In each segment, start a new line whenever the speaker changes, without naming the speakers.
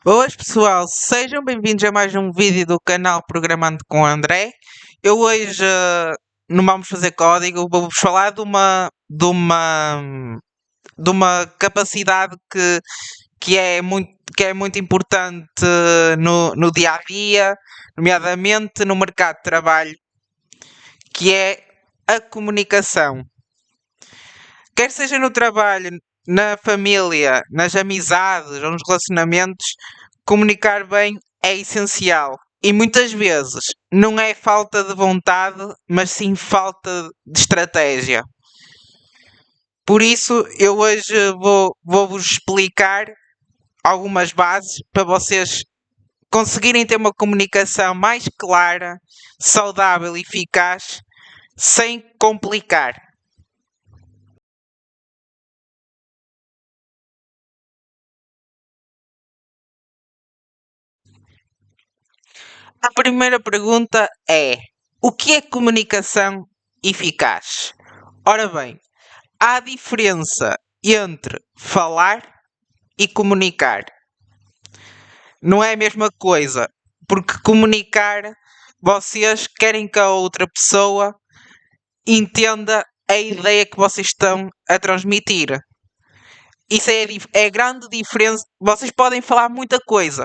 Boas pessoal, sejam bem-vindos a mais um vídeo do canal Programando com André. Eu hoje não vamos fazer código, vou-vos falar de uma capacidade que é muito importante no dia a dia, nomeadamente no mercado de trabalho, que é a comunicação. Quer seja no trabalho, na família, nas amizades ou nos relacionamentos, comunicar bem é essencial. E muitas vezes não é falta de vontade, mas sim falta de estratégia. Por isso, eu hoje vou-vos explicar algumas bases para vocês conseguirem ter uma comunicação mais clara, saudável e eficaz, sem complicar. A primeira pergunta é: o que é comunicação eficaz? Ora bem, há diferença entre falar e comunicar. Não é a mesma coisa, porque comunicar, vocês querem que a outra pessoa entenda a ideia que vocês estão a transmitir. Isso é a grande diferença. Vocês podem falar muita coisa,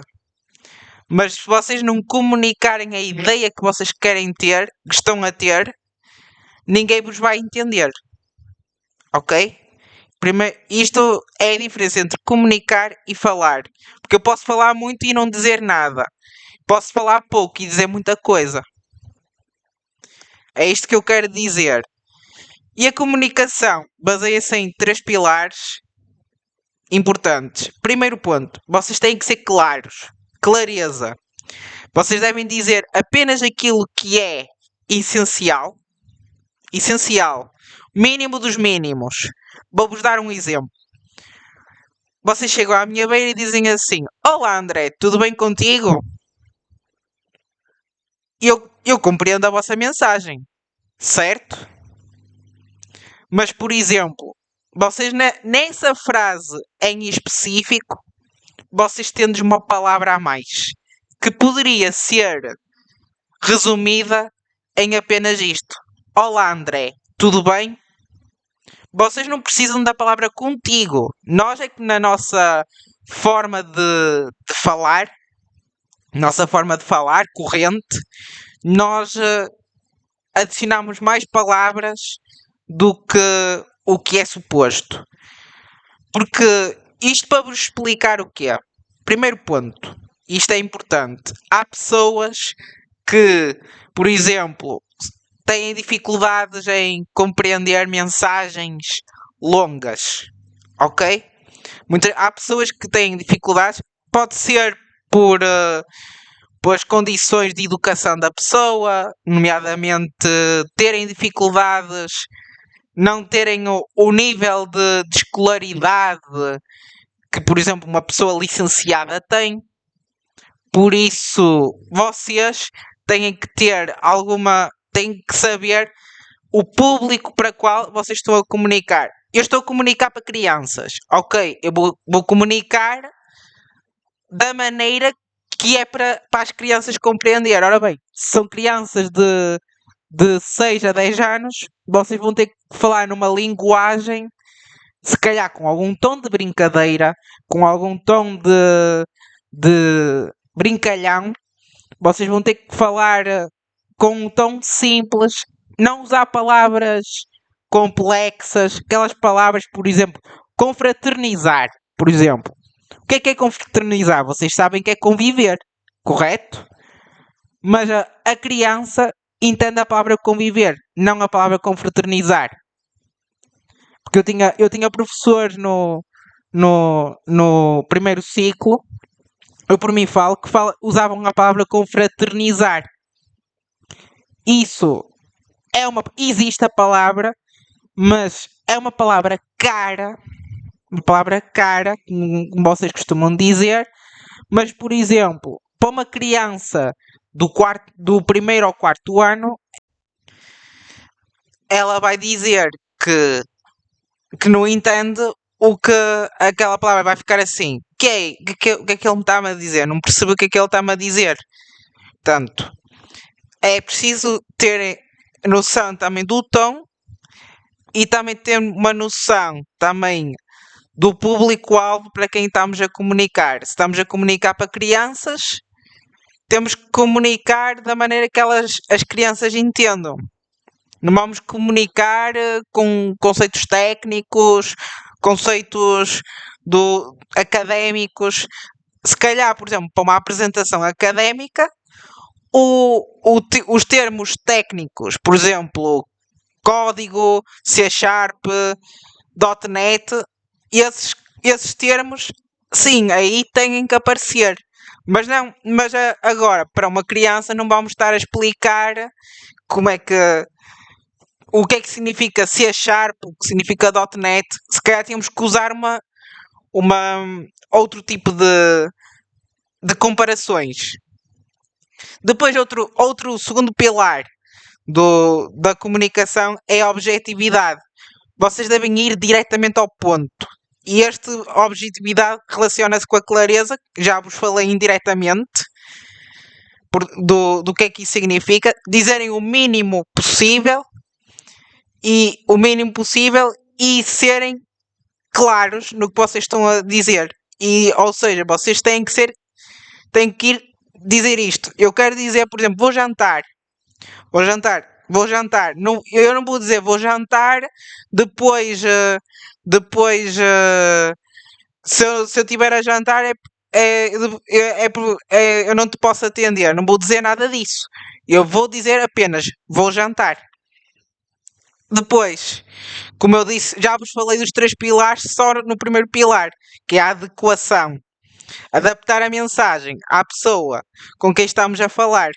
mas se vocês não comunicarem a ideia que vocês querem ter, que estão a ter, ninguém vos vai entender. Ok? Primeiro, isto é a diferença entre comunicar e falar. Porque eu posso falar muito e não dizer nada. Posso falar pouco e dizer muita coisa. É isto que eu quero dizer. E a comunicação baseia-se em três pilares importantes. Primeiro ponto, vocês têm que ser claros. Clareza. Vocês devem dizer apenas aquilo que é essencial. Essencial. Mínimo dos mínimos. Vou-vos dar um exemplo. Vocês chegam à minha beira e dizem assim: Olá André, tudo bem contigo? Eu compreendo a vossa mensagem, certo? Mas, por exemplo, vocês nessa frase em específico, vocês tendo uma palavra a mais, que poderia ser resumida em apenas isto. Olá André, tudo bem? Vocês não precisam da palavra contigo. Nós é que na forma falar, nossa forma de falar corrente, nós adicionamos mais palavras do que o que é suposto. Porque isto para vos explicar o que é. Primeiro ponto, isto é importante. Há pessoas que, por exemplo, têm dificuldades em compreender mensagens longas, ok? Há pessoas que têm dificuldades, pode ser por, pelas condições de educação da pessoa, nomeadamente terem dificuldades, não terem o nível de escolaridade que, por exemplo, uma pessoa licenciada tem. Por isso, vocês têm que ter têm que saber o público para qual vocês estão a comunicar. Eu estou a comunicar para crianças, ok? Eu vou comunicar da maneira que é para as crianças compreender. Ora bem, se são crianças de 6 a 10 anos, vocês vão ter que falar numa linguagem, se calhar com algum tom de brincadeira, com algum tom de brincalhão. Vocês vão ter que falar com um tom simples, não usar palavras complexas, aquelas palavras, por exemplo, confraternizar, por exemplo. O que é confraternizar? Vocês sabem que é conviver, correto? Mas a criança entende a palavra conviver, não a palavra confraternizar. Porque eu tinha professores no primeiro ciclo, eu por mim falo, que usavam a palavra confraternizar. Isso existe a palavra, mas é uma palavra cara, como vocês costumam dizer, mas por exemplo, para uma criança do primeiro ao quarto ano, ela vai dizer que não entende o que aquela palavra vai ficar assim. O que é que ele me está a dizer? Não percebo o que é que ele está a dizer. Portanto, é preciso ter noção também do tom e também ter uma noção também do público-alvo para quem estamos a comunicar. Se estamos a comunicar para crianças, temos que comunicar da maneira que as crianças entendam. Não vamos comunicar com conceitos técnicos, conceitos académicos. Se calhar, por exemplo, para uma apresentação académica, os termos técnicos, por exemplo, código, C Sharp, .NET, esses termos, sim, aí têm que aparecer. Mas não, agora, para uma criança não vamos estar a explicar como é que o que é que significa C Sharp, o que significa .NET. Se calhar tínhamos que usar uma outro tipo de comparações. Depois outro segundo pilar da comunicação é a objetividade. Vocês devem ir diretamente ao ponto. E esta objetividade relaciona-se com a clareza, já vos falei indiretamente do que é que isso significa. Dizerem o mínimo possível e serem claros no que vocês estão a dizer. Ou seja, vocês têm que ir dizer isto. Eu quero dizer, por exemplo, vou jantar. Não, eu não vou dizer vou jantar, depois, se eu estiver a jantar eu não te posso atender. Não vou dizer nada disso. Eu vou dizer apenas vou jantar. Depois, como eu disse, já vos falei dos 3 pilares só no primeiro pilar, que é a adequação. Adaptar a mensagem à pessoa com quem estamos a falar.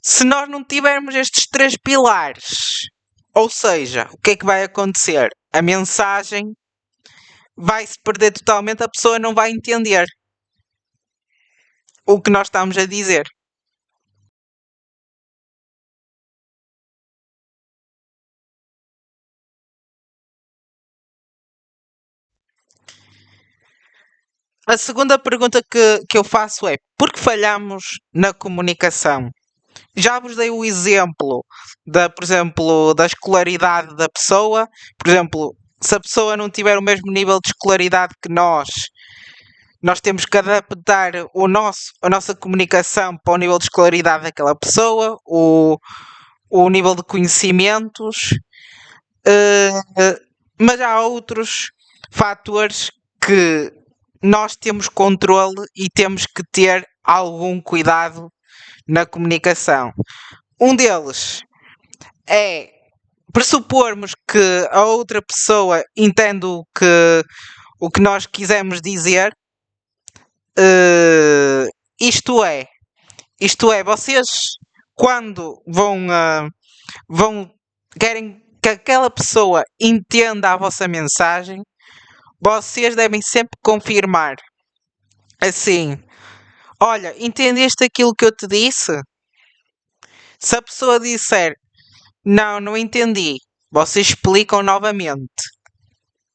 Se nós não tivermos estes 3 pilares, ou seja, o que é que vai acontecer? A mensagem vai se perder totalmente, a pessoa não vai entender o que nós estamos a dizer. A segunda pergunta que eu faço é: por que falhamos na comunicação? Já vos dei o exemplo por exemplo, da escolaridade da pessoa. Por exemplo, se a pessoa não tiver o mesmo nível de escolaridade que nós temos que adaptar a nossa comunicação para o nível de escolaridade daquela pessoa, o nível de conhecimentos, mas há outros fatores que nós temos controle e temos que ter algum cuidado na comunicação. Um deles é pressupormos que a outra pessoa entende o que nós quisemos dizer. Uh, isto é, vocês quando vão querem que aquela pessoa entenda a vossa mensagem, vocês devem sempre confirmar assim: olha, entendeste aquilo que eu te disse? Se a pessoa disser não, não entendi, vocês explicam novamente.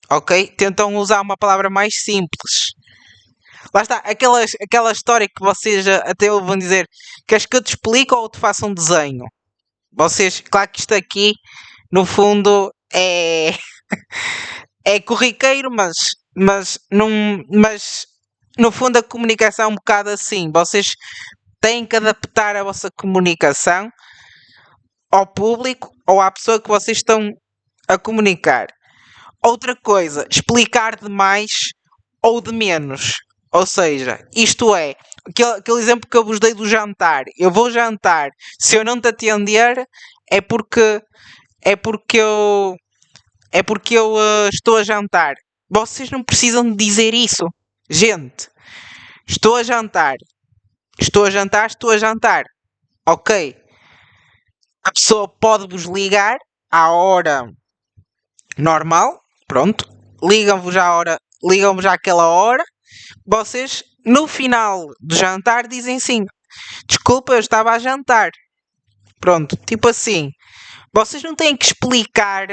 Ok? Tentam usar uma palavra mais simples. Lá está, aquela história que vocês até vão dizer: queres que eu te explique ou te faça um desenho? Vocês, claro que isto aqui, no fundo, é corriqueiro, mas no fundo a comunicação é um bocado assim. Vocês têm que adaptar a vossa comunicação ao público ou à pessoa que vocês estão a comunicar. Outra coisa, explicar de mais ou de menos. Ou seja, isto é, aquele exemplo que eu vos dei do jantar. Eu vou jantar. Se eu não te atender, é porque eu estou a jantar. Vocês não precisam de dizer isso. Gente, estou a jantar. Estou a jantar, estou a jantar. Ok. A pessoa pode vos ligar à hora normal. Pronto. Ligam-vos àquela hora. Vocês, no final do jantar, dizem sim: desculpa, eu estava a jantar. Pronto. Tipo assim. Vocês não têm que explicar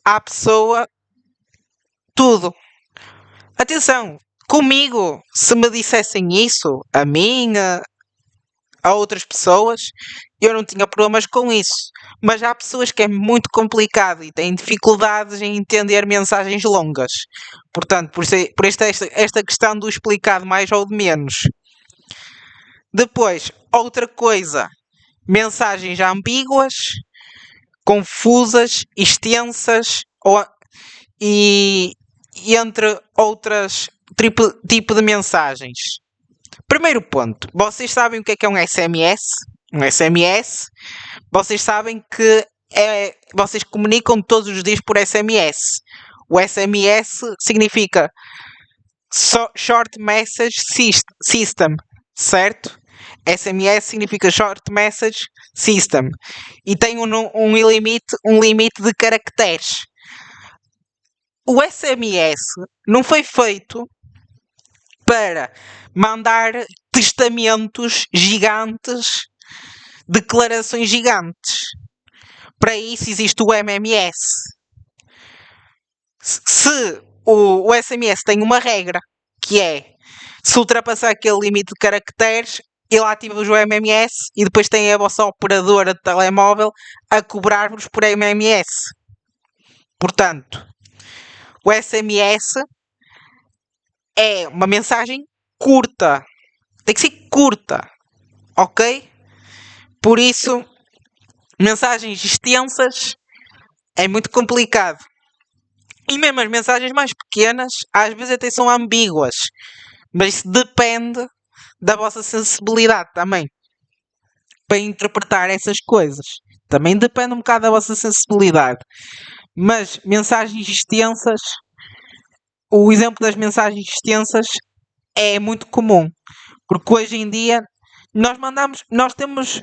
à pessoa tudo. Atenção, comigo, se me dissessem isso, a mim, a outras pessoas, eu não tinha problemas com isso. Mas há pessoas que é muito complicado e têm dificuldades em entender mensagens longas. Portanto, por esta questão do explicado mais ou de menos. Depois, outra coisa, mensagens ambíguas, confusas, extensas e entre outras tipo de mensagens. Primeiro ponto, vocês sabem o que é um SMS? Um SMS, vocês sabem que vocês comunicam todos os dias por SMS. O SMS significa Short Message System, certo? SMS significa Short Message System e tem um limite de caracteres. O SMS não foi feito para mandar testamentos gigantes, declarações gigantes. Para isso existe o MMS. Se o SMS tem uma regra, que é, se ultrapassar aquele limite de caracteres, ele ativa-vos o MMS e depois tem a vossa operadora de telemóvel a cobrar-vos por MMS. Portanto, o SMS é uma mensagem curta. Tem que ser curta. Ok? Por isso, mensagens extensas é muito complicado. E mesmo as mensagens mais pequenas, às vezes até são ambíguas. Mas isso depende da vossa sensibilidade também. Para interpretar essas coisas. Também depende um bocado da vossa sensibilidade. Mas mensagens extensas, o exemplo das mensagens extensas é muito comum. Porque hoje em dia nós temos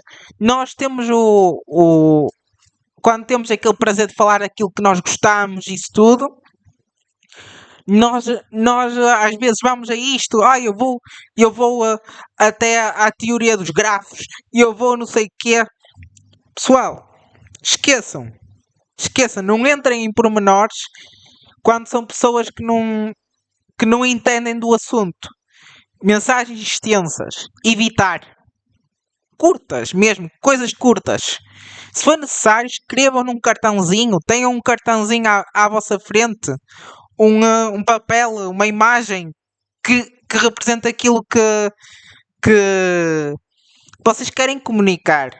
quando temos aquele prazer de falar aquilo que nós gostamos, isso tudo, nós às vezes vamos a isto, eu vou até à teoria dos grafos, eu vou não sei o quê. Pessoal, esqueçam, não entrem em pormenores quando são pessoas que não entendem do assunto. Mensagens extensas, evitar. Curtas mesmo, coisas curtas. Se for necessário, escrevam num cartãozinho, tenham um cartãozinho à vossa frente, um papel, uma imagem que representa aquilo que vocês querem comunicar.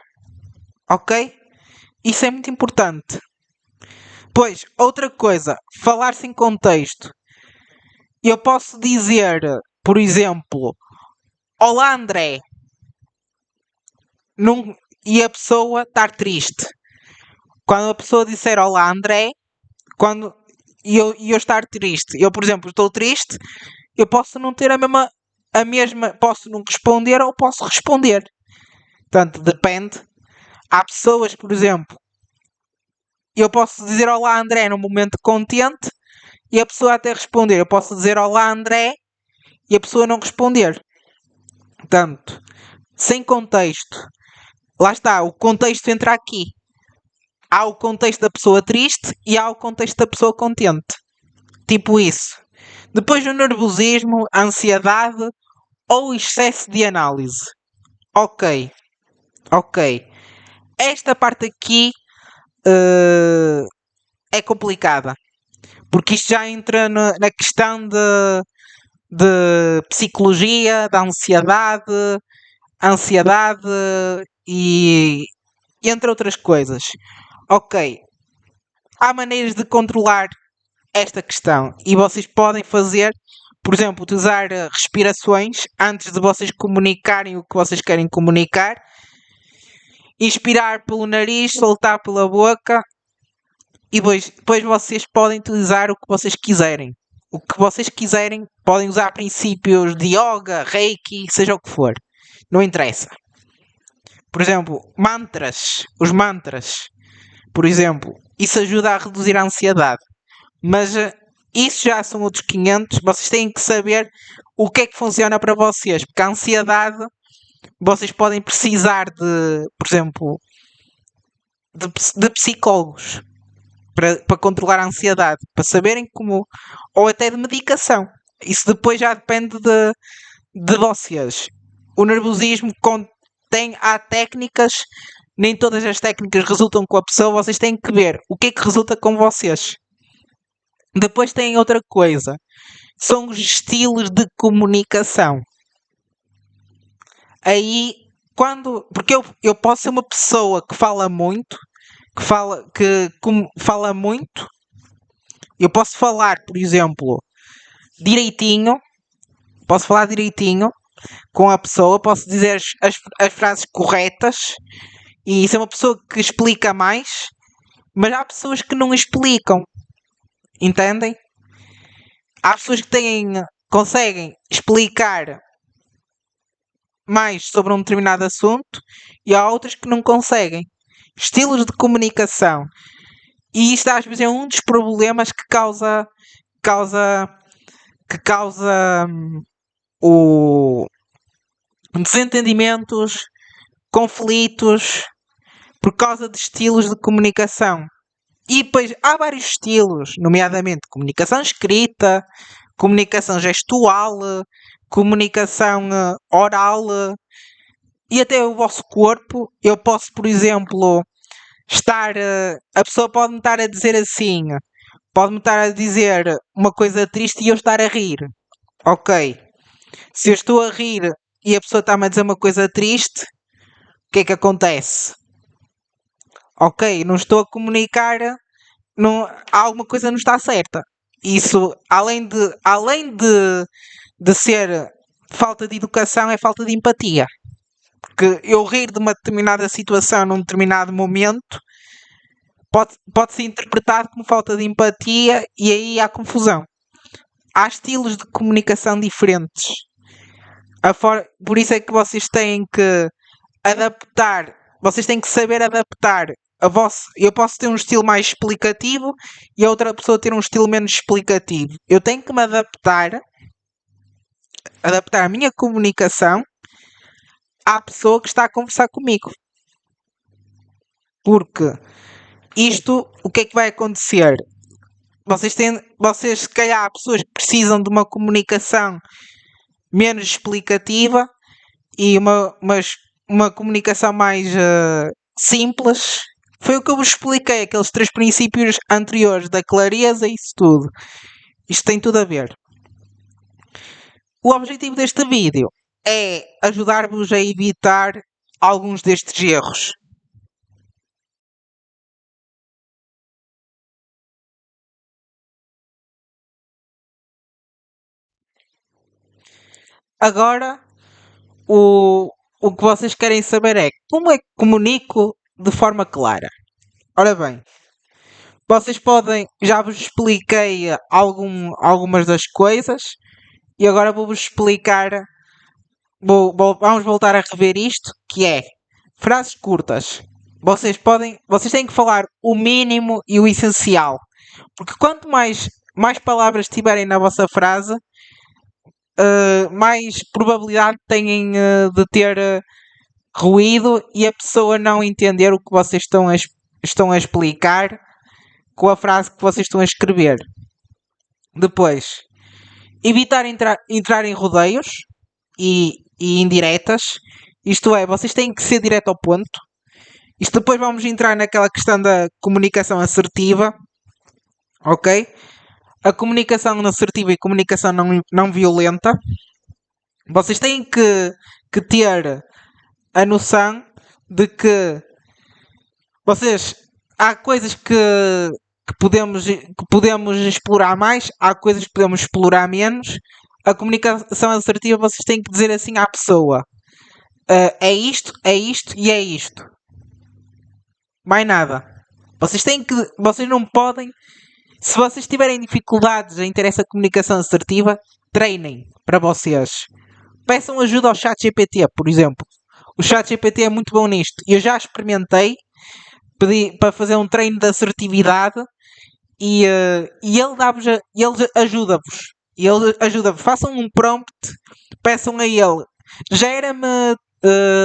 Ok? Isso é muito importante. Pois, outra coisa, falar sem contexto. Eu posso dizer, por exemplo, olá André, e a pessoa estar triste. Quando a pessoa disser olá André, e eu estar triste, eu por exemplo estou triste, eu posso não ter a mesma, posso não responder ou posso responder. Portanto, depende. Há pessoas, por exemplo, eu posso dizer olá André num momento contente e a pessoa até responder. Eu posso dizer olá André e a pessoa não responder. Portanto, sem contexto. Lá está, o contexto entra aqui. Há o contexto da pessoa triste e há o contexto da pessoa contente. Tipo isso. Depois o nervosismo, a ansiedade ou excesso de análise. Ok. Esta parte aqui é complicada. Porque isto já entra na questão de psicologia, da ansiedade e entre outras coisas. Ok. Há maneiras de controlar esta questão e vocês podem fazer, por exemplo, utilizar respirações antes de vocês comunicarem o que vocês querem comunicar. Inspirar pelo nariz, soltar pela boca e depois vocês podem utilizar o que vocês quiserem. O que vocês quiserem, podem usar princípios de yoga, reiki, seja o que for. Não interessa. Por exemplo, os mantras, por exemplo, isso ajuda a reduzir a ansiedade. Mas isso já são outros 500. Vocês têm que saber o que é que funciona para vocês. Porque a ansiedade, vocês podem precisar de, por exemplo, de psicólogos. para controlar a ansiedade, para saberem como, ou até de medicação. Isso depois já depende de vocês. O nervosismo há técnicas, nem todas as técnicas resultam com a pessoa, vocês têm que ver o que é que resulta com vocês. Depois tem outra coisa, são os estilos de comunicação. Aí, porque eu posso ser uma pessoa que fala muito, fala muito, eu posso falar, por exemplo, direitinho, posso falar direitinho com a pessoa, posso dizer as frases corretas e ser uma pessoa que explica mais, mas há pessoas que não explicam, entendem? Há pessoas que conseguem explicar mais sobre um determinado assunto e há outras que não conseguem. Estilos de comunicação. E isto às vezes é um dos problemas que causa o desentendimentos, conflitos, por causa de estilos de comunicação. E depois há vários estilos, nomeadamente comunicação escrita, comunicação gestual, comunicação oral e até o vosso corpo. Eu posso, por exemplo, a pessoa pode-me estar a dizer assim, pode-me estar a dizer uma coisa triste e eu estar a rir. Ok. Se eu estou a rir e a pessoa está-me a dizer uma coisa triste, o que é que acontece? Ok, não estou a comunicar, alguma coisa não está certa. Isso, além de ser falta de educação, é falta de empatia. Porque eu rir de uma determinada situação num determinado momento pode ser interpretado como falta de empatia e aí há confusão. Há estilos de comunicação diferentes. Por isso é que vocês têm que adaptar, vocês têm que saber adaptar eu posso ter um estilo mais explicativo e a outra pessoa ter um estilo menos explicativo. Eu tenho que me adaptar a minha comunicação à pessoa que está a conversar comigo. Porque o que é que vai acontecer? Vocês, se calhar, há pessoas que precisam de uma comunicação menos explicativa e uma comunicação mais simples. Foi o que eu vos expliquei, aqueles 3 princípios anteriores da clareza e isso tudo. Isto tem tudo a ver. O objetivo deste vídeo é ajudar-vos a evitar alguns destes erros. Agora, o que vocês querem saber é como é que comunico de forma clara. Ora bem, vocês podem, já vos expliquei algumas das coisas e agora vou-vos explicar, vamos voltar a rever isto, que é frases curtas. Vocês têm que falar o mínimo e o essencial, porque quanto mais palavras tiverem na vossa frase, mais probabilidade têm de ter ruído e a pessoa não entender o que vocês estão a explicar com a frase que vocês estão a escrever. Depois, evitar entrar em rodeios e indiretas. Isto é, vocês têm que ser direto ao ponto. Isto depois vamos entrar naquela questão da comunicação assertiva. Ok? A comunicação assertiva e comunicação não violenta. Vocês têm que ter a noção de que há coisas que podemos explorar mais, há coisas que podemos explorar menos. A comunicação assertiva vocês têm que dizer assim à pessoa: é isto e é isto. Mais nada. Vocês não podem. Se vocês tiverem dificuldades em ter essa comunicação assertiva, treinem para vocês. Peçam ajuda ao ChatGPT, por exemplo. O ChatGPT é muito bom nisto. Eu já experimentei, pedi para fazer um treino de assertividade e ele ajuda-vos. Ele ajuda-vos. Façam um prompt, peçam a ele: gera-me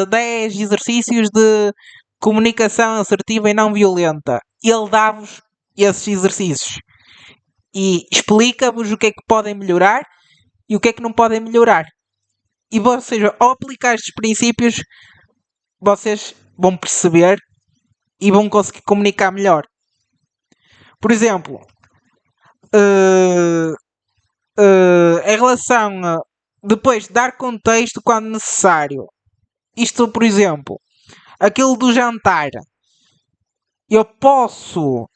10 exercícios de comunicação assertiva e não violenta. Ele dá-vos esses exercícios e explica-vos o que é que podem melhorar e o que é que não podem melhorar. E vocês, ao aplicar estes princípios, vocês vão perceber e vão conseguir comunicar melhor. Por exemplo, em relação a depois dar contexto quando necessário. Isto, por exemplo, aquilo do jantar. Eu posso,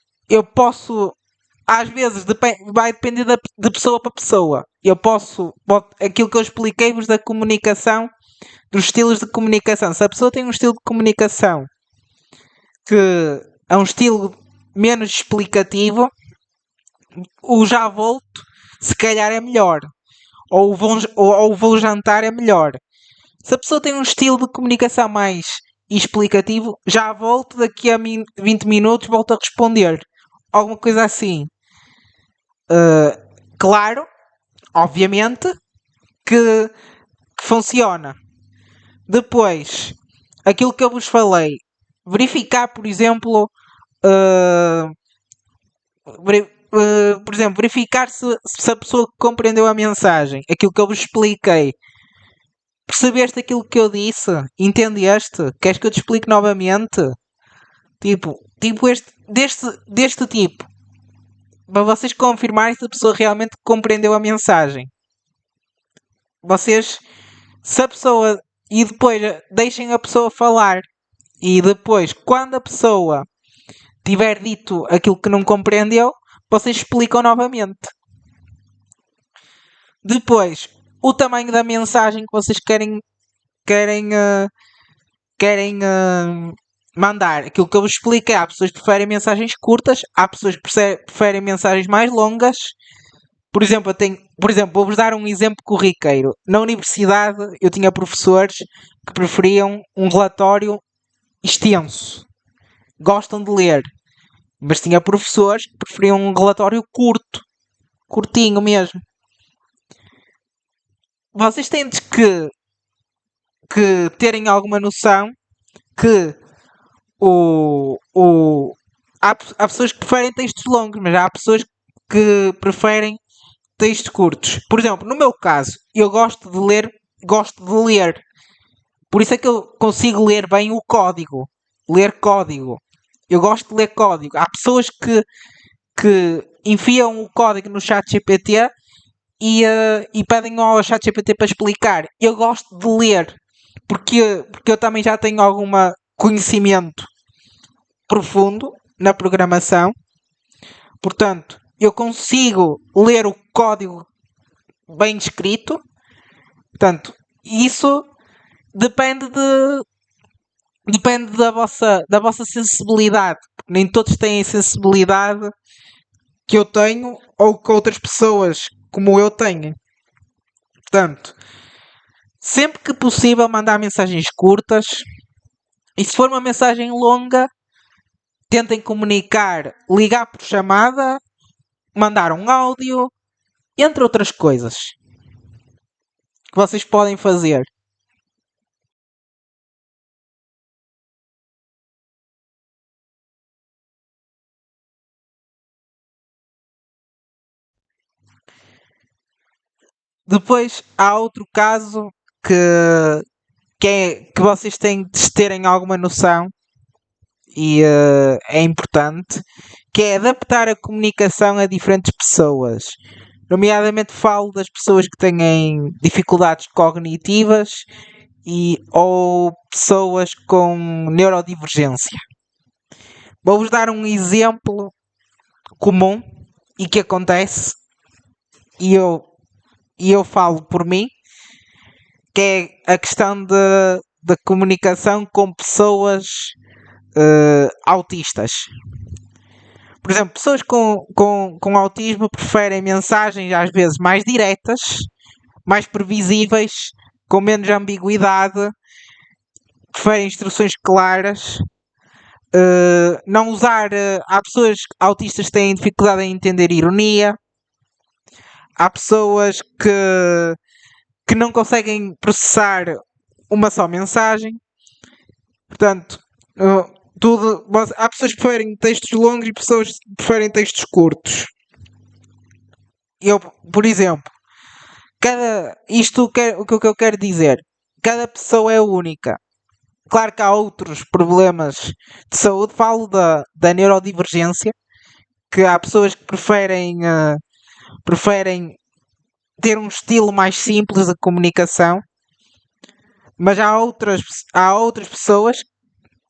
às vezes vai depender de pessoa para pessoa. Eu posso, aquilo que eu expliquei-vos da comunicação, dos estilos de comunicação. Se a pessoa tem um estilo de comunicação que é um estilo menos explicativo, o já volto se calhar é melhor. Ou vou jantar é melhor. Se a pessoa tem um estilo de comunicação mais explicativo, já volto daqui a 20 minutos, volto a responder. Alguma coisa assim. Claro, obviamente, que funciona. Depois, aquilo que eu vos falei, verificar, por exemplo, por exemplo, verificar se a pessoa compreendeu a mensagem, aquilo que eu vos expliquei. Percebeste aquilo que eu disse? Entendeste? Queres que eu te explique novamente? Tipo deste tipo. Para vocês confirmarem se a pessoa realmente compreendeu a mensagem. Vocês, se a pessoa... E depois deixem a pessoa falar. E depois, quando a pessoa tiver dito aquilo que não compreendeu, vocês explicam novamente. Depois, o tamanho da mensagem que vocês querem mandar. Aquilo que eu vos explico é: há pessoas que preferem mensagens curtas, há pessoas que preferem mensagens mais longas. Por exemplo, vou-vos dar um exemplo corriqueiro. Na universidade eu tinha professores que preferiam um relatório extenso. Gostam de ler. Mas tinha professores que preferiam um relatório curto. Curtinho mesmo. Vocês têm que terem alguma noção que há pessoas que preferem textos longos, mas há pessoas que preferem textos curtos. Por exemplo, no meu caso, eu gosto de ler. Por isso é que eu consigo ler bem o código. Ler código. Eu gosto de ler código. Há pessoas que enfiam o código no chat GPT e pedem ao chat GPT para explicar. Eu gosto de ler. Porque eu também já tenho algum conhecimento profundo na programação. Portanto, eu consigo ler o código bem escrito. Portanto, isso depende da vossa sensibilidade. Nem todos têm a sensibilidade que eu tenho ou que outras pessoas como eu tenho. Portanto, sempre que possível mandar mensagens curtas. E se for uma mensagem longa, tentem comunicar, ligar por chamada, mandar um áudio, entre outras coisas que vocês podem fazer. Depois há outro caso que vocês têm de terem alguma noção e é importante, que é adaptar a comunicação a diferentes pessoas. Nomeadamente falo das pessoas que têm dificuldades cognitivas ou pessoas com neurodivergência. Vou-vos dar um exemplo comum e que acontece, e eu falo por mim, que é a questão da comunicação com pessoas autistas. Por exemplo, pessoas com autismo preferem mensagens às vezes mais diretas, mais previsíveis, com menos ambiguidade, preferem instruções claras. Não usar. Há pessoas autistas que têm dificuldade em entender ironia. Há pessoas que não conseguem processar uma só mensagem. Portanto, Há pessoas que preferem textos longos e pessoas que preferem textos curtos. Eu, por exemplo, o que eu quero dizer, cada pessoa é única. Claro que há outros problemas de saúde, falo da neurodivergência, que há pessoas que preferem ter um estilo mais simples de comunicação, mas há outras pessoas,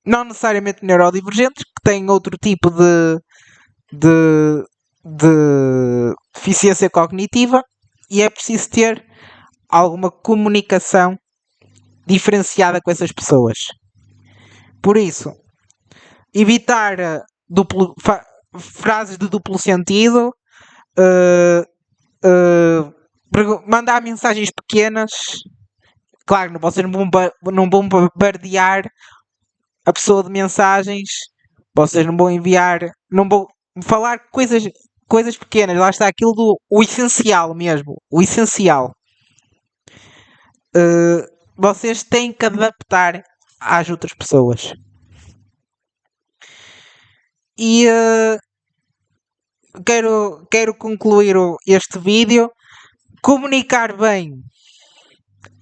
não necessariamente neurodivergentes, que têm outro tipo de, de deficiência cognitiva e é preciso ter alguma comunicação diferenciada com essas pessoas. Por isso, evitar frases de duplo sentido, uh, mandar mensagens pequenas. Claro, vocês não vão bombardear a pessoa de mensagens, vocês não vão enviar, não vão falar coisas pequenas, lá está aquilo o essencial mesmo, o essencial. Vocês têm que adaptar às outras pessoas. E quero concluir este vídeo. Comunicar bem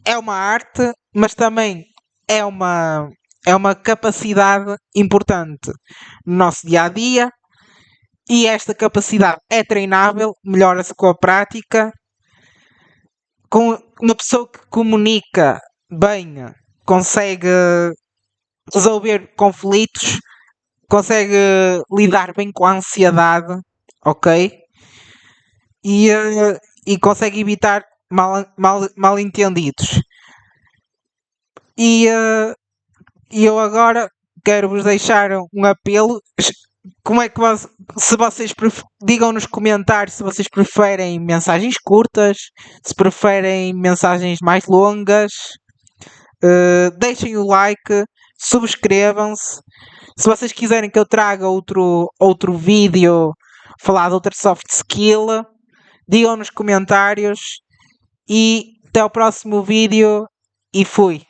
é uma arte, mas também é uma capacidade importante no nosso dia a dia. E esta capacidade é treinável, melhora-se com a prática. Com uma pessoa que comunica bem, consegue resolver conflitos, consegue lidar bem com a ansiedade, ok? E consegue evitar mal entendidos. E eu agora quero vos deixar um apelo. Como é que se vocês digam nos comentários se vocês preferem mensagens curtas, se preferem mensagens mais longas. Deixem o like, subscrevam-se. Se vocês quiserem que eu traga outro vídeo falar de outra soft skill, digam nos comentários. E até ao próximo vídeo e fui.